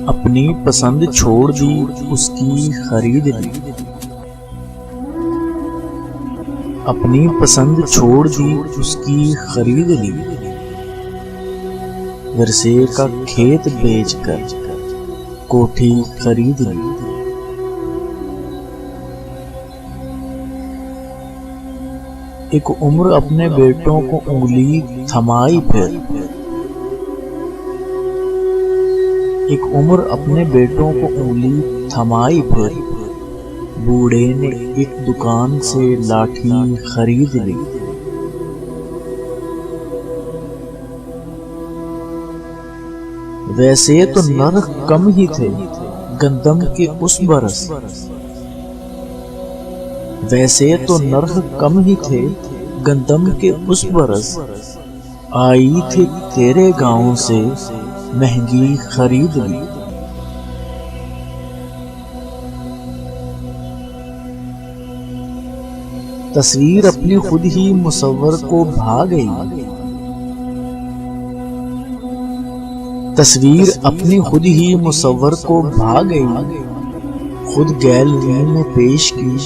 अपनी पसंद छोड़ दी, उसकी खरीद ली। अपनी पसंद छोड़ दी, उसकी खरीद ली। वर्षे का खेत बेचकर कोठी खरीद ली। एक उम्र अपने बेटों को उंगली थमाई फिर। एक उम्र अपने बेटों को उंगली थमाई फिर। बूढ़े ने एक दुकान से लाठी खरीद ली। वैसे तो नरक कम ही थे गंदम के उस बरस। वैसे तो नरक कम ही थे गंदम के उस बरस। आई थी तेरे गांव से महंगी खरीद ली। तस्वीर अपनी खुद ही मुसव्वर को भा गई। तस्वीर अपनी खुद ही मुसव्वर को भा गई। खुद गैलरी में पेश की,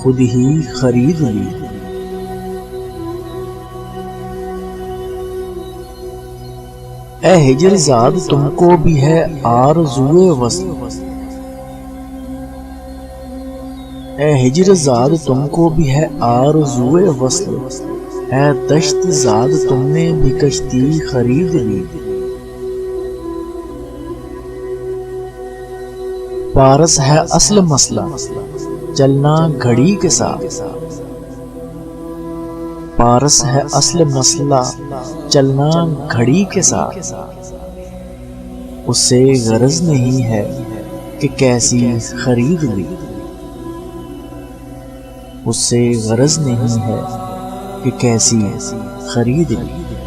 खुद ही खरीद ली। ए हिजरजाद तुमको भी है आरज़ुए वस्ल। ए हिजरजाद तुमको भी है आरज़ुए वस्ल। ए दश्तजाद तुमने भी कश्ती खरीद ली। पारस है असल मसला, चलना घड़ी के साथ। पारस है असल मसला, चलना घड़ी के साथ। उससे गरज नहीं है कि कैसी खरीद ली। उससे गरज नहीं है कि कैसी खरीद ली।